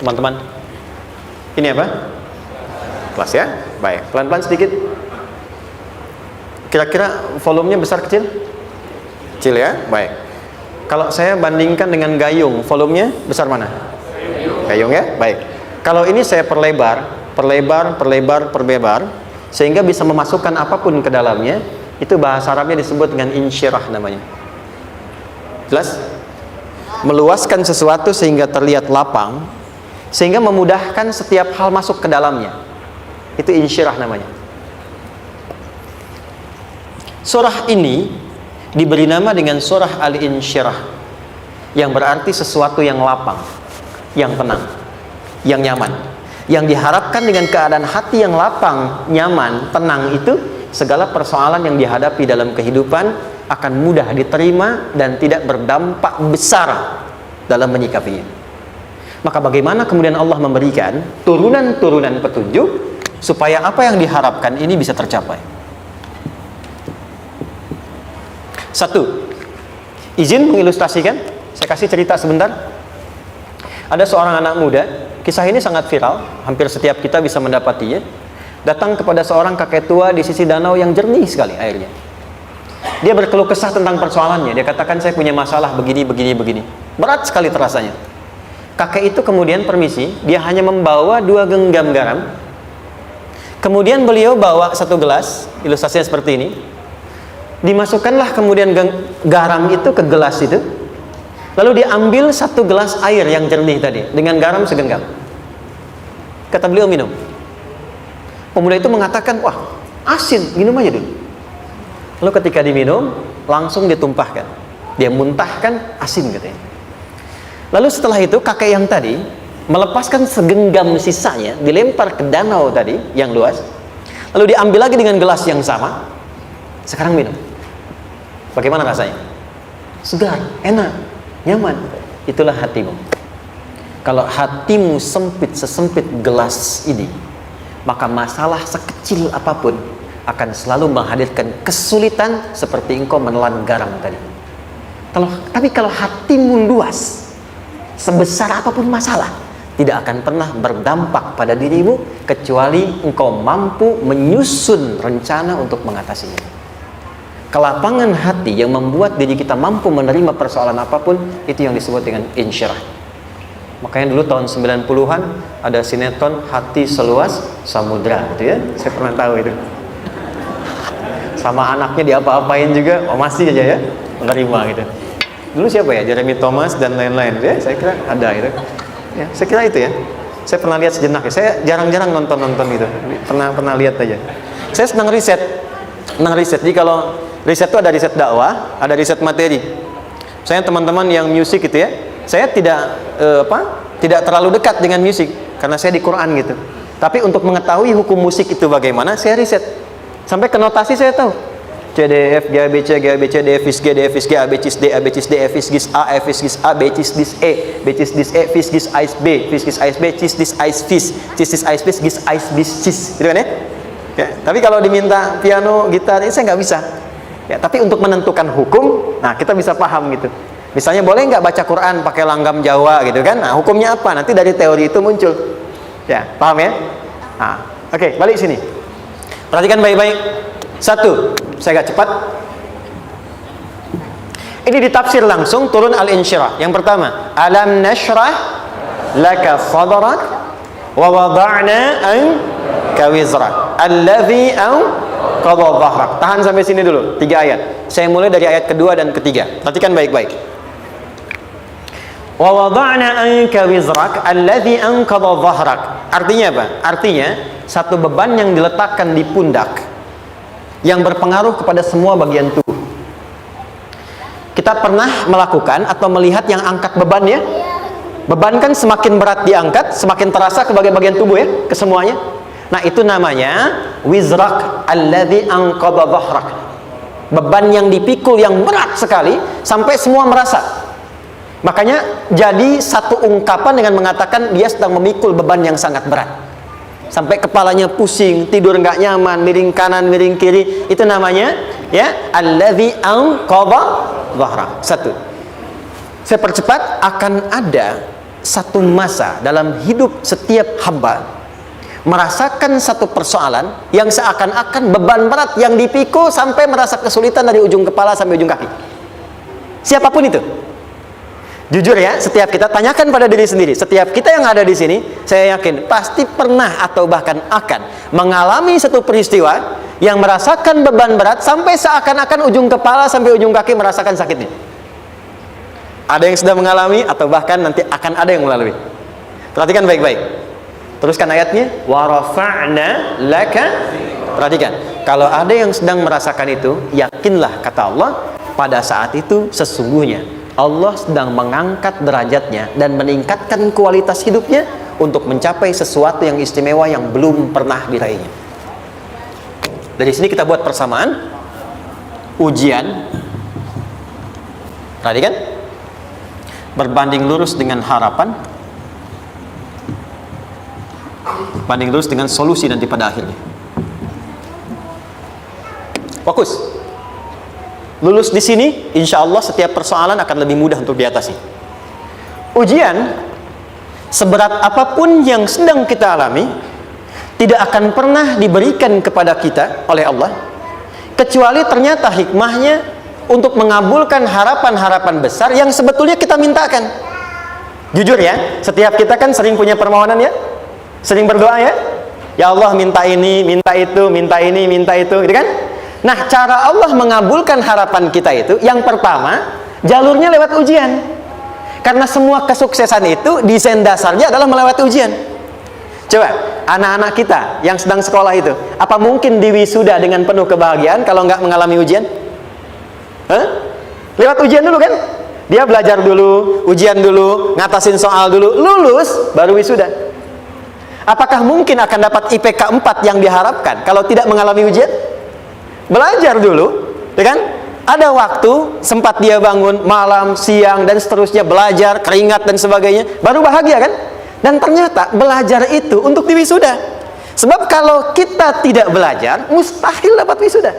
Teman-teman, ini apa? Kelas ya? Baik, pelan-pelan sedikit. Kira-kira volumenya besar kecil? Kecil ya? Baik. Kalau saya bandingkan dengan gayung, volumenya besar mana? Gayung ya? Baik. Kalau ini saya perlebar, sehingga bisa memasukkan apapun ke dalamnya. Itu bahasa Arabnya disebut dengan insyirah namanya. Jelas? Meluaskan sesuatu sehingga terlihat lapang, sehingga memudahkan setiap hal masuk ke dalamnya. Itu insyirah namanya. Surah ini diberi nama dengan surah Al-Insyirah, yang berarti sesuatu yang lapang, yang tenang, yang nyaman. Yang diharapkan dengan keadaan hati yang lapang, nyaman, tenang itu, segala persoalan yang dihadapi dalam kehidupan akan mudah diterima dan tidak berdampak besar dalam menyikapinya. Maka bagaimana kemudian Allah memberikan turunan-turunan petunjuk supaya apa yang diharapkan ini bisa tercapai? Satu, izin mengilustrasikan. Saya kasih cerita sebentar. Ada seorang anak muda, kisah ini sangat viral, hampir setiap kita bisa mendapatinya. Datang kepada seorang kakek tua di sisi danau yang jernih sekali airnya. Dia berkeluh kesah tentang persoalannya. Dia katakan, saya punya masalah begini. Berat sekali terasanya. Kakek itu kemudian permisi, dia hanya membawa 2 genggam garam. Kemudian beliau bawa 1 gelas, ilustrasinya seperti ini. Dimasukkanlah kemudian garam itu ke gelas itu. Lalu diambil 1 gelas air yang jernih tadi dengan garam segenggam. Kata beliau, minum. Pemuda itu mengatakan, wah asin, minum aja dulu. Lalu ketika diminum, langsung ditumpahkan. Dia muntahkan, asin katanya. Lalu setelah itu kakek yang tadi melepaskan segenggam sisanya, dilempar ke danau tadi yang luas. Lalu diambil lagi dengan gelas yang sama. Sekarang minum. Bagaimana rasanya? Segar, enak, nyaman. Itulah hatimu. Kalau hatimu sempit sesempit gelas ini, maka masalah sekecil apapun akan selalu menghadirkan kesulitan seperti engkau menelan garam tadi. Tapi kalau hatimu luas, sebesar apapun masalah, tidak akan pernah berdampak pada dirimu kecuali engkau mampu menyusun rencana untuk mengatasinya. Kelapangan hati yang membuat diri kita mampu menerima persoalan apapun, itu yang disebut dengan insyirah. Makanya dulu tahun 90-an ada sinetron Hati Seluas Samudra gitu ya. Saya pernah tahu itu. Sama anaknya diapa-apain juga, masih aja ya menerima gitu. Dulu siapa ya? Jeremy Thomas dan lain-lain ya. Saya kira ada itu. Ya, saya kira itu ya. Saya pernah lihat sejenak ya. Saya jarang-jarang nonton itu. Pernah lihat aja. Saya senang riset. Jadi kalau riset itu ada riset dakwah, ada riset materi. Saya teman-teman yang musik gitu ya. Saya tidak terlalu dekat dengan musik karena saya di Quran gitu. Tapi untuk mengetahui hukum musik itu bagaimana, saya riset. Sampai ke notasi saya tahu. C D F G A B C D F G D F G A B C D A B C D F G A F G A B C D E B C D E F G A B C D I B gitu kan ya? Ya, tapi kalau diminta piano, gitar, ini saya nggak bisa. Ya, tapi untuk menentukan hukum, nah kita bisa paham gitu. Misalnya boleh nggak baca Quran pakai langgam Jawa gitu kan? Nah, hukumnya apa? Nanti dari teori itu muncul. Ya, paham ya? Nah, oke, balik sini. Perhatikan baik-baik. 1, saya agak cepat. Ini ditafsir langsung turun Al-Insyirah. Yang pertama, alam nashrah laka sadrak wa wada'na anka wizrak allazi anqadha dhahrak. Tahan sampai sini dulu, 3 ayat. Saya mulai dari ayat kedua dan ketiga. Perhatikan baik-baik. Wa wada'na anka wizrak allazi anqadha dhahrak. Artinya apa? Artinya satu beban yang diletakkan di pundak yang berpengaruh kepada semua bagian tubuh. Kita pernah melakukan atau melihat yang angkat beban ya? Beban kan semakin berat diangkat, semakin terasa ke bagian-bagian tubuh ya, ke semuanya. Nah, itu namanya wizrak alladzi anqadha dhahrak. Beban yang dipikul yang berat sekali sampai semua merasa. Makanya jadi satu ungkapan dengan mengatakan dia sedang memikul beban yang sangat berat. Sampai kepalanya pusing, tidur nggak nyaman, miring kanan, miring kiri. Itu namanya ya alladzi anqadha dhahrak. 1. Saya percepat, akan ada satu masa dalam hidup setiap hamba merasakan satu persoalan yang seakan-akan beban berat yang dipikul sampai merasa kesulitan dari ujung kepala sampai ujung kaki. Siapapun itu. Jujur ya, setiap kita tanyakan pada diri sendiri. Setiap kita yang ada di sini, saya yakin pasti pernah atau bahkan akan mengalami satu peristiwa yang merasakan beban berat sampai seakan-akan ujung kepala sampai ujung kaki merasakan sakitnya. Ada yang sudah mengalami atau bahkan nanti akan ada yang melalui. Perhatikan baik-baik. Teruskan ayatnya. Wa rafa'na laka. Perhatikan. Kalau ada yang sedang merasakan itu, yakinlah kata Allah, pada saat itu sesungguhnya Allah sedang mengangkat derajatnya dan meningkatkan kualitas hidupnya untuk mencapai sesuatu yang istimewa yang belum pernah diraihnya. Dari sini kita buat persamaan ujian. Tadi kan berbanding lurus dengan harapan, banding lurus dengan solusi nanti pada akhirnya. Fokus. Lulus di sini, insya Allah setiap persoalan akan lebih mudah untuk diatasi. Ujian, seberat apapun yang sedang kita alami, tidak akan pernah diberikan kepada kita oleh Allah, kecuali ternyata hikmahnya untuk mengabulkan harapan-harapan besar yang sebetulnya kita mintakan. Jujur ya, setiap kita kan sering punya permohonan ya, sering berdoa ya, ya Allah minta ini, minta itu, minta ini, minta itu, gitu kan? Nah, cara Allah mengabulkan harapan kita itu, yang pertama, jalurnya lewat ujian. Karena semua kesuksesan itu desain dasarnya adalah melewati ujian. Coba, anak-anak kita yang sedang sekolah itu, apa mungkin diwisuda dengan penuh kebahagiaan kalau nggak mengalami ujian? Hah? Lewat ujian dulu kan? Dia belajar dulu, ujian dulu, ngatasin soal dulu, lulus, baru wisuda. Apakah mungkin akan dapat IPK 4 yang diharapkan kalau tidak mengalami ujian? Belajar dulu, ya kan? Ada waktu, sempat dia bangun malam, siang, dan seterusnya, belajar, keringat, dan sebagainya, baru bahagia kan? Dan ternyata belajar itu untuk diwisuda. Sebab kalau kita tidak belajar, mustahil dapat wisuda.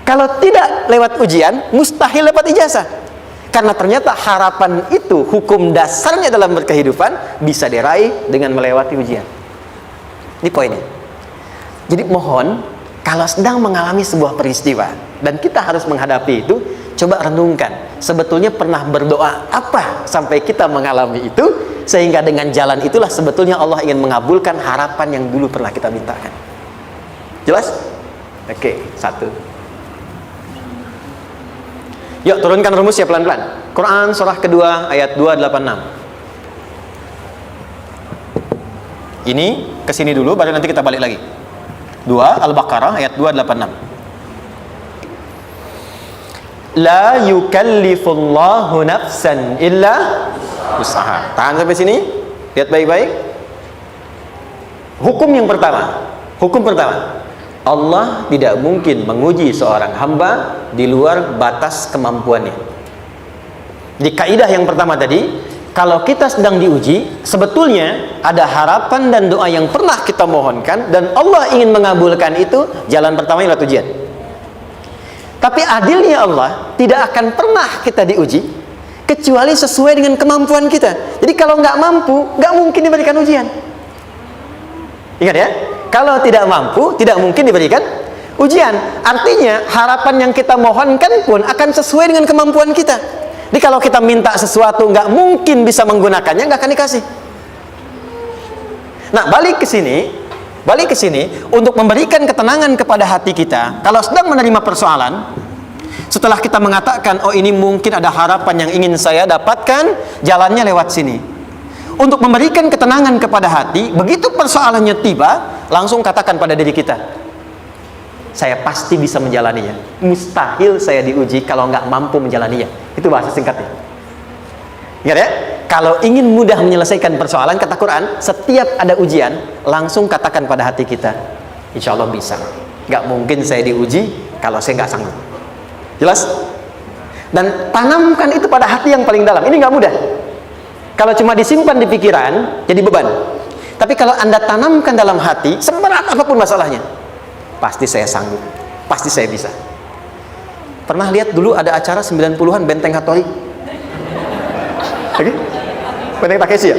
Kalau tidak lewat ujian, mustahil dapat ijazah. Karena ternyata harapan itu, hukum dasarnya dalam berkehidupan, bisa diraih dengan melewati ujian. Ini poinnya. Jadi mohon, kalau sedang mengalami sebuah peristiwa, dan kita harus menghadapi itu, coba renungkan, sebetulnya pernah berdoa apa sampai kita mengalami itu, sehingga dengan jalan itulah sebetulnya Allah ingin mengabulkan harapan yang dulu pernah kita mintakan. Jelas? Oke, satu. Yuk turunkan rumus ya pelan-pelan. Quran surah kedua ayat 286. Ini kesini dulu, baru nanti kita balik lagi. 2 Al-Baqarah ayat 286. La yukallifullahu nafsan illa usaha. Tahan sampai sini. Lihat baik-baik. Hukum yang pertama. Hukum pertama. Allah tidak mungkin menguji seorang hamba di luar batas kemampuannya. Di kaidah yang pertama tadi, kalau kita sedang diuji, sebetulnya ada harapan dan doa yang pernah kita mohonkan, dan Allah ingin mengabulkan itu, jalan pertama lewat ujian. Tapi adilnya Allah, tidak akan pernah kita diuji, kecuali sesuai dengan kemampuan kita. Jadi kalau nggak mampu, nggak mungkin diberikan ujian. Ingat ya, kalau tidak mampu, tidak mungkin diberikan ujian. Artinya, harapan yang kita mohonkan pun akan sesuai dengan kemampuan kita. Jadi kalau kita minta sesuatu, nggak mungkin bisa menggunakannya, nggak akan dikasih. Nah, balik ke sini untuk memberikan ketenangan kepada hati kita. Kalau sedang menerima persoalan, setelah kita mengatakan, oh ini mungkin ada harapan yang ingin saya dapatkan, jalannya lewat sini. Untuk memberikan ketenangan kepada hati, begitu persoalannya tiba, langsung katakan pada diri kita, saya pasti bisa menjalaninya. Mustahil saya diuji kalau nggak mampu menjalaninya. Itu bahasa singkatnya. Ingat ya, kalau ingin mudah menyelesaikan persoalan, kata Quran, setiap ada ujian, langsung katakan pada hati kita, insya Allah bisa. Nggak mungkin saya diuji kalau saya nggak sanggup. Jelas? Dan tanamkan itu pada hati yang paling dalam. Ini nggak mudah. Kalau cuma disimpan di pikiran, jadi beban. Tapi kalau Anda tanamkan dalam hati, seberat apapun masalahnya, pasti saya sanggup, pasti saya bisa. Pernah lihat dulu ada acara 90-an Benteng Hattori? Oke? Benteng Takeshi ya?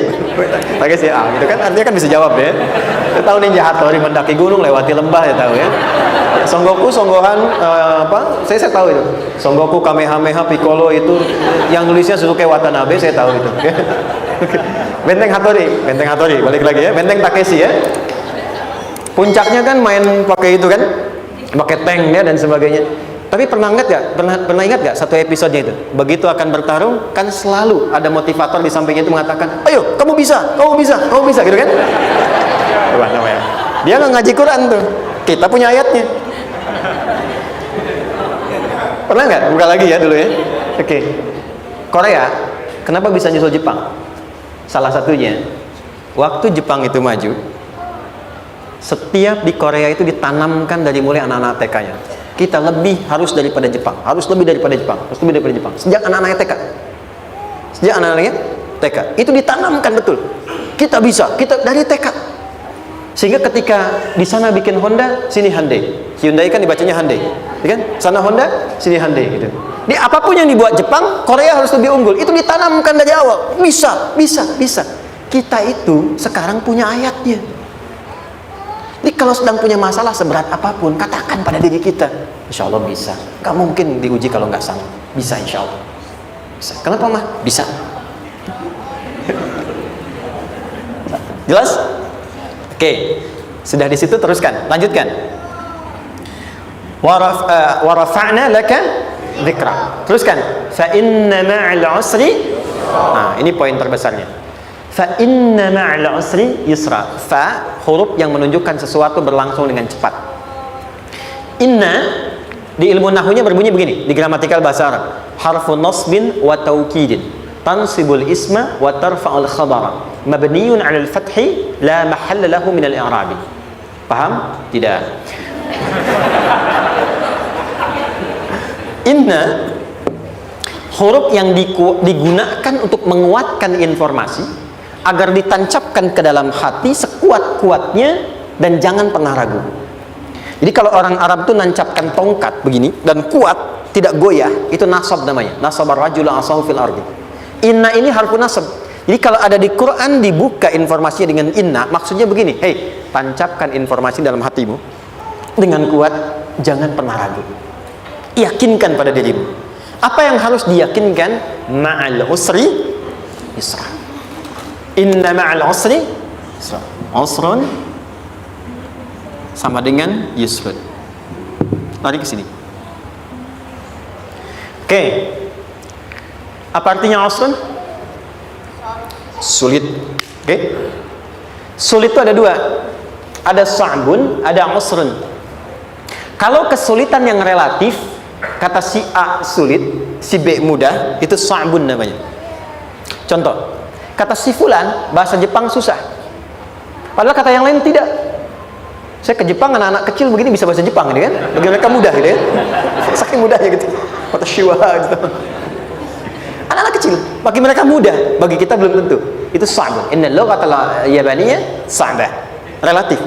Takeshi ya, gitu kan, artinya kan bisa jawab ya. Saya tahu Ninja Hattori mendaki gunung, lewati lembah, ya tahu ya. Son Goku, Songgohan, saya tahu itu. Son Goku, Kamehameha, Piccolo itu, yang nulisnya Suzuki Watanabe, saya tahu itu. Benteng Hattori, balik lagi ya. Benteng Takeshi ya. Puncaknya kan main pakai itu kan, pakai tank ya dan sebagainya. Tapi pernah ingat gak satu episodenya itu? Begitu akan bertarung, kan selalu ada motivator di sampingnya itu mengatakan, ayo kamu bisa, gitu kan? Dia nggak ngaji Quran tuh, kita punya ayatnya. Pernah nggak? Buka lagi ya dulu ya. Oke. Korea, kenapa bisa nyusul Jepang? Salah satunya, waktu Jepang itu maju, setiap di Korea itu ditanamkan dari mulai anak-anak TK-nya. Kita harus lebih daripada Jepang. Sejak anak-anaknya TK. Itu ditanamkan betul. Kita bisa, kita dari TK. Sehingga ketika di sana bikin Honda, sini Hyundai. Hyundai kan dibacanya Hyundai, ya kan? Sana Honda, sini Hyundai gitu. Di apapun yang dibuat Jepang, Korea harus lebih unggul. Itu ditanamkan dari awal. Bisa. Kita itu sekarang punya ayatnya. Jadi kalau sedang punya masalah seberat apapun, katakan pada diri kita, insya Allah bisa. Gak mungkin diuji kalau nggak sanggup. Bisa insya Allah. Bisa. Kenapa mah? Bisa. Jelas? Oke. Sudah di situ teruskan. Lanjutkan. Warafa'na laka dzikra. Teruskan. Fa inna ma'al usri. Nah, ini poin terbesarnya. Fa inna ma'al usri yusra. Fa huruf yang menunjukkan sesuatu berlangsung dengan cepat. Inna di ilmu nahwunya berbunyi begini, di gramatikal bahasa Arab. Harfu nasbin wa taukidin, tansibul isma wa tarfa'ul khabara, mabniyun 'alal fathi la mahalla lahu min al-i'rab. Paham? Tidak. Inna huruf yang digunakan untuk menguatkan informasi agar ditancapkan ke dalam hati sekuat-kuatnya dan jangan pernah ragu. Jadi kalau orang Arab itu nancapkan tongkat begini dan kuat, tidak goyah, itu nasab namanya. Nasabar rajula asahu fil ardi. Inna ini harfu nasab. Jadi kalau ada di Quran dibuka informasinya dengan inna, maksudnya begini, hei, tancapkan informasi dalam hatimu dengan kuat, jangan pernah ragu. Yakinkan pada dirimu. Apa yang harus diyakinkan? Ma'al usri yusra. Inna ma'al usri yusra. Usrun sama dengan yusrun. Lari ke sini. Oke. Apa artinya usrun? Sulit. Oke. Sulit itu ada dua. Ada sa'bun, ada usrun. Kalau kesulitan yang relatif, kata si A sulit, si B mudah, itu sa'bun namanya. Contoh, kata si fulan bahasa Jepang susah, padahal kata yang lain tidak. Saya ke Jepang, anak-anak kecil begini bisa bahasa Jepang gitu kan, bagi mereka mudah gitu ya, saking mudahnya gitu, kata shiwa gitu. Anak-anak kecil bagi mereka mudah, bagi kita belum tentu. Itu sa'bun. Inna lughatal yabaniyya sa'bah, relatif.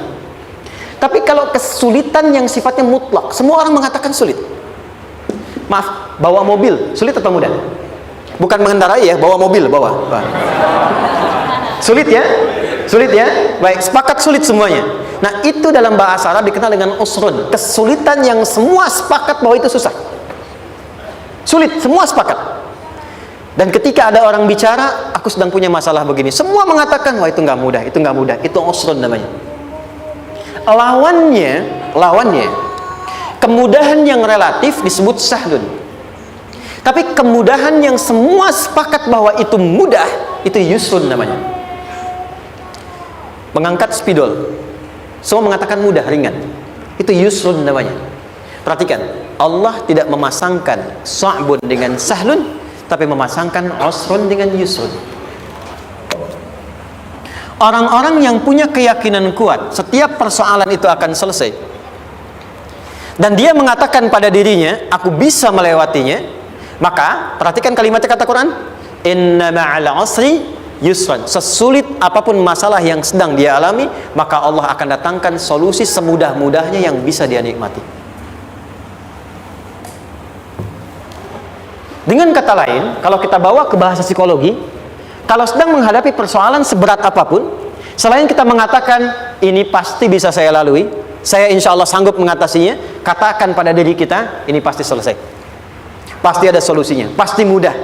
Tapi kalau kesulitan yang sifatnya mutlak, semua orang mengatakan sulit. Maaf, bawa mobil sulit atau mudah? Bukan mengendarai ya, bawa mobil, bawa. Sulit ya? Sulit ya? Baik, sepakat sulit semuanya. Nah, itu dalam bahasa Arab dikenal dengan usrun. Kesulitan yang semua sepakat bahwa itu susah. Sulit, semua sepakat. Dan ketika ada orang bicara, aku sedang punya masalah begini, semua mengatakan, wah itu nggak mudah, itu nggak mudah, itu usrun namanya. Lawannya, kemudahan yang relatif disebut sahlun. Tapi kemudahan yang semua sepakat bahwa itu mudah, itu yusrun namanya. Mengangkat spidol, semua mengatakan mudah, ringan, itu yusrun namanya. Perhatikan, Allah tidak memasangkan sa'bun dengan sahlun, tapi memasangkan usrun dengan yusrun. Orang-orang yang punya keyakinan kuat, setiap persoalan itu akan selesai, dan dia mengatakan pada dirinya, aku bisa melewatinya, maka perhatikan kalimatnya kata Quran, inna ma'al usri yusran. Sesulit apapun masalah yang sedang dia alami, maka Allah akan datangkan solusi semudah-mudahnya yang bisa dia nikmati. Dengan kata lain, kalau kita bawa ke bahasa psikologi, kalau sedang menghadapi persoalan seberat apapun, selain kita mengatakan ini pasti bisa saya lalui, saya insya Allah sanggup mengatasinya, katakan pada diri kita, ini pasti selesai, pasti ada solusinya, pasti mudah.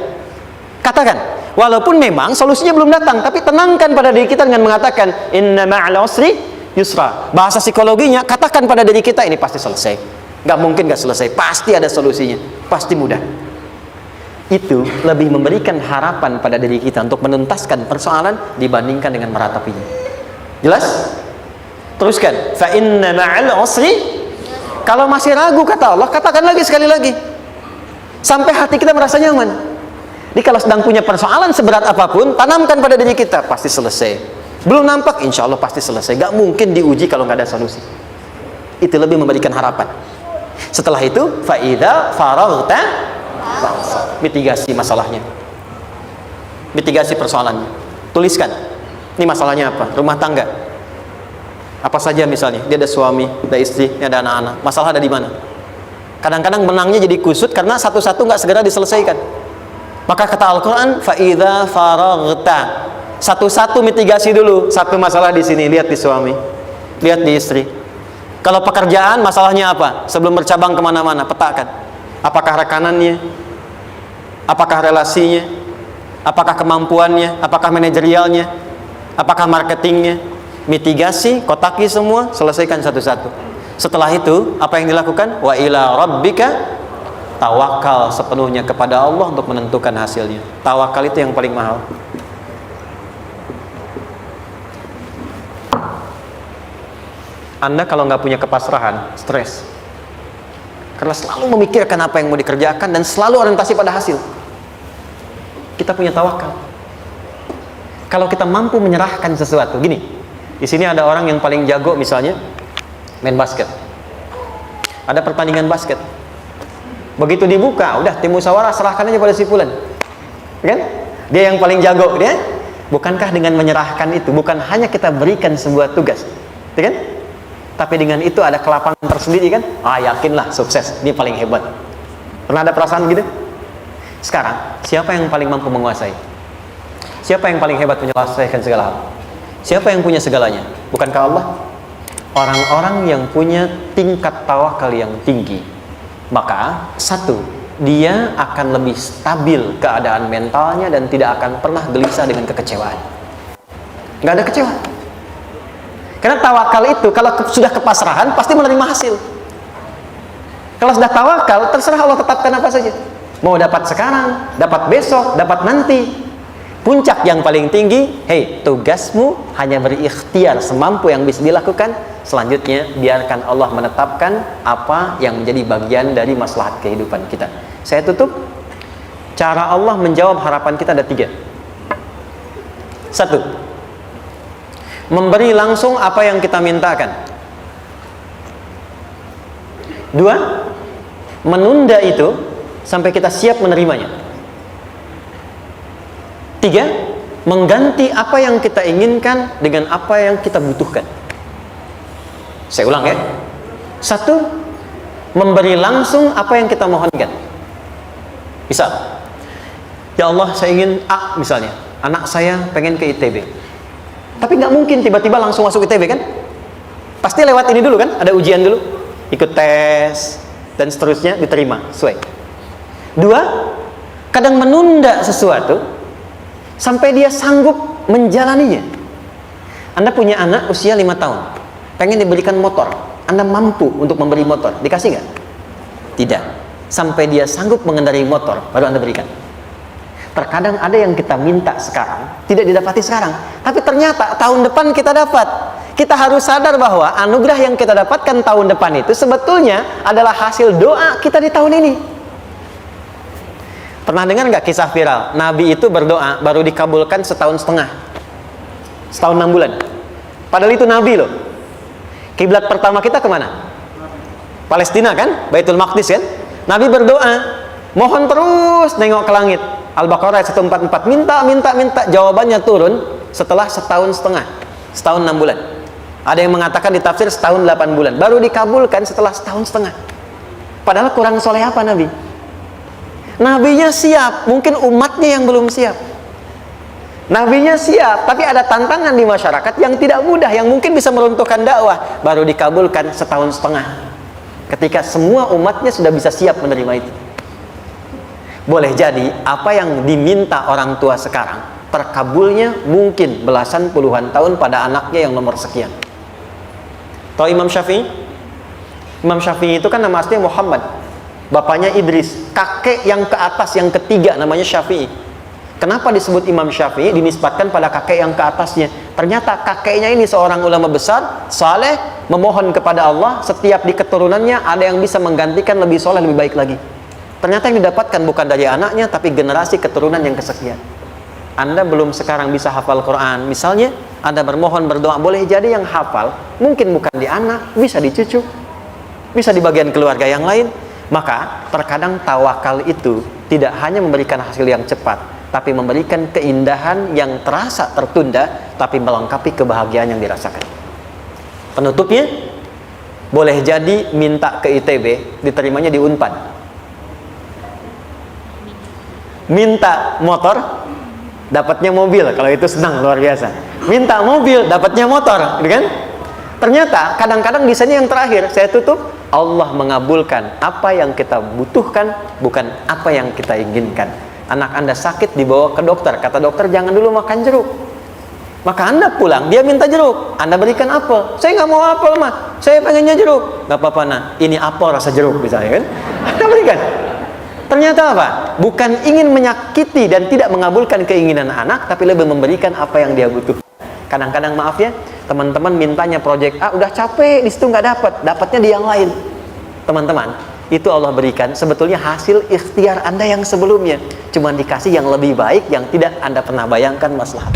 Katakan, walaupun memang solusinya belum datang, tapi tenangkan pada diri kita dengan mengatakan inna ma'al usri yusra. Bahasa psikologinya, katakan pada diri kita, ini pasti selesai, Nggak mungkin nggak selesai, pasti ada solusinya, pasti mudah. Itu lebih memberikan harapan pada diri kita untuk menuntaskan persoalan dibandingkan dengan meratapinya. Jelas? Teruskan. Fa inna ma'al usri. Kalau masih ragu kata Allah, katakan lagi sekali lagi sampai hati kita merasa nyaman. Jadi kalau sedang punya persoalan seberat apapun, tanamkan pada diri kita, pasti selesai. Belum nampak, insya Allah pasti selesai. Gak mungkin diuji kalau nggak ada solusi. Itu lebih memberikan harapan. Setelah itu, fa'idha faraghta, mitigasi masalahnya, mitigasi persoalannya. Tuliskan, ini masalahnya apa? Rumah tangga, apa saja misalnya. Dia ada suami, ada istri, ada anak-anak. Masalah ada di mana? Kadang-kadang menangnya jadi kusut karena satu-satu nggak segera diselesaikan. Maka kata Al-Quran, fa'idha faraghta, satu-satu mitigasi dulu. Satu masalah di sini, lihat di suami, lihat di istri. Kalau pekerjaan, masalahnya apa? Sebelum bercabang kemana-mana, petakan. Apakah rekanannya? Apakah relasinya? Apakah kemampuannya? Apakah manajerialnya? Apakah marketingnya? Mitigasi, kotaki semua, selesaikan satu-satu. Setelah itu, apa yang dilakukan? Wa ila rabbika, tawakal sepenuhnya kepada Allah untuk menentukan hasilnya. Tawakal itu yang paling mahal. Anda kalau nggak punya kepasrahan, stres. Karena selalu memikirkan apa yang mau dikerjakan dan selalu orientasi pada hasil. Kita punya tawakal. Kalau kita mampu menyerahkan sesuatu, gini. Di sini ada orang yang paling jago misalnya main basket. Ada pertandingan basket. Begitu dibuka, udah tim musyawarah serahkan aja pada si fulan. Kan? Dia yang paling jago, dia. Bukankah dengan menyerahkan itu bukan hanya kita berikan sebuah tugas, ya kan? Tapi dengan itu ada kelapangan tersendiri kan? Yakinlah sukses, dia paling hebat. Pernah ada perasaan gitu? Sekarang, siapa yang paling mampu menguasai? Siapa yang paling hebat menyelesaikan segala hal? Siapa yang punya segalanya? Bukankah Allah? Orang-orang yang punya tingkat tawakal yang tinggi, maka satu, dia akan lebih stabil keadaan mentalnya dan tidak akan pernah gelisah dengan kekecewaan. Nggak ada kecewa. Karena tawakal itu kalau sudah kepasrahan pasti menerima hasil. Kalau sudah tawakal, terserah Allah tetapkan apa saja. Mau dapat sekarang, dapat besok, dapat nanti. Puncak yang paling tinggi, tugasmu hanya berikhtiar semampu yang bisa dilakukan. Selanjutnya biarkan Allah menetapkan apa yang menjadi bagian dari maslahat kehidupan kita. Saya tutup. Cara Allah menjawab harapan kita ada 3. 1, memberi langsung apa yang kita mintakan. 2, menunda itu sampai kita siap menerimanya. 3, mengganti apa yang kita inginkan dengan apa yang kita butuhkan. Saya ulang ya. 1, memberi langsung apa yang kita mohonkan. Misal, ya Allah saya ingin A misalnya, anak saya pengen ke ITB. Tapi nggak mungkin tiba-tiba langsung masuk ITB kan? Pasti lewat ini dulu kan? Ada ujian dulu, ikut tes dan seterusnya diterima sesuai. 2, kadang menunda sesuatu sampai dia sanggup menjalaninya. Anda punya anak usia 5 tahun, pengen diberikan motor, Anda mampu untuk memberi motor, dikasih nggak? Tidak. Sampai dia sanggup mengendarai motor, baru Anda berikan. Terkadang ada yang kita minta sekarang tidak didapati sekarang, tapi ternyata tahun depan kita dapat. Kita harus sadar bahwa anugerah yang kita dapatkan tahun depan itu sebetulnya adalah hasil doa kita di tahun ini. Pernah dengar nggak kisah viral? Nabi itu berdoa baru dikabulkan setahun setengah, setahun 6 bulan. Padahal itu Nabi loh. Kiblat pertama kita kemana? Palestina kan? Baitul Maqdis kan? Nabi berdoa, mohon terus nengok ke langit. Al-Baqarah 144, minta, jawabannya turun setelah setahun setengah, setahun 6 bulan. Ada yang mengatakan di tafsir setahun 8 bulan, baru dikabulkan setelah setahun setengah. Padahal kurang soleh apa Nabi? Nabinya siap, mungkin umatnya yang belum siap. Nabinya siap, tapi ada tantangan di masyarakat yang tidak mudah, yang mungkin bisa meruntuhkan dakwah, baru dikabulkan setahun setengah. Ketika semua umatnya sudah bisa siap menerima itu. Boleh jadi apa yang diminta orang tua sekarang terkabulnya mungkin belasan puluhan tahun pada anaknya yang nomor sekian. Tahu Imam Syafi'i? Imam Syafi'i itu kan nama aslinya Muhammad, bapaknya Idris, kakek yang ke atas yang ketiga namanya Syafi'i. Kenapa disebut Imam Syafi'i? Dinisbatkan pada kakek yang ke atasnya. Ternyata kakeknya ini seorang ulama besar, saleh, memohon kepada Allah, setiap di keturunannya ada yang bisa menggantikan lebih soleh, lebih baik lagi. Ternyata yang didapatkan bukan dari anaknya, tapi generasi keturunan yang kesekian. Anda belum sekarang bisa hafal Quran, misalnya Anda bermohon, berdoa, boleh jadi yang hafal mungkin bukan di anak, bisa di cucu, bisa di bagian keluarga yang lain. Maka terkadang tawakal itu tidak hanya memberikan hasil yang cepat, tapi memberikan keindahan yang terasa tertunda, tapi melengkapi kebahagiaan yang dirasakan. Penutupnya, boleh jadi minta ke ITB, diterimanya di Unpad. Minta motor, dapatnya mobil, kalau itu senang luar biasa. Minta mobil, dapatnya motor, gitu kan? Ternyata kadang-kadang di sini yang terakhir, saya tutup, Allah mengabulkan apa yang kita butuhkan, bukan apa yang kita inginkan. Anak Anda sakit, dibawa ke dokter, kata dokter jangan dulu makan jeruk. Maka Anda pulang, dia minta jeruk, Anda berikan apel. Saya nggak mau apel mah, saya pengennya jeruk. Nggak apa-apa nah, ini apel rasa jeruk misalnya kan, Anda berikan. Ternyata apa? Bukan ingin menyakiti dan tidak mengabulkan keinginan anak, tapi lebih memberikan apa yang dia butuh. Kadang-kadang maaf ya, teman-teman mintanya proyek A, udah capek di situ nggak dapat, dapatnya di yang lain. Teman-teman, itu Allah berikan sebetulnya hasil ikhtiar Anda yang sebelumnya, cuma dikasih yang lebih baik yang tidak Anda pernah bayangkan maslahat.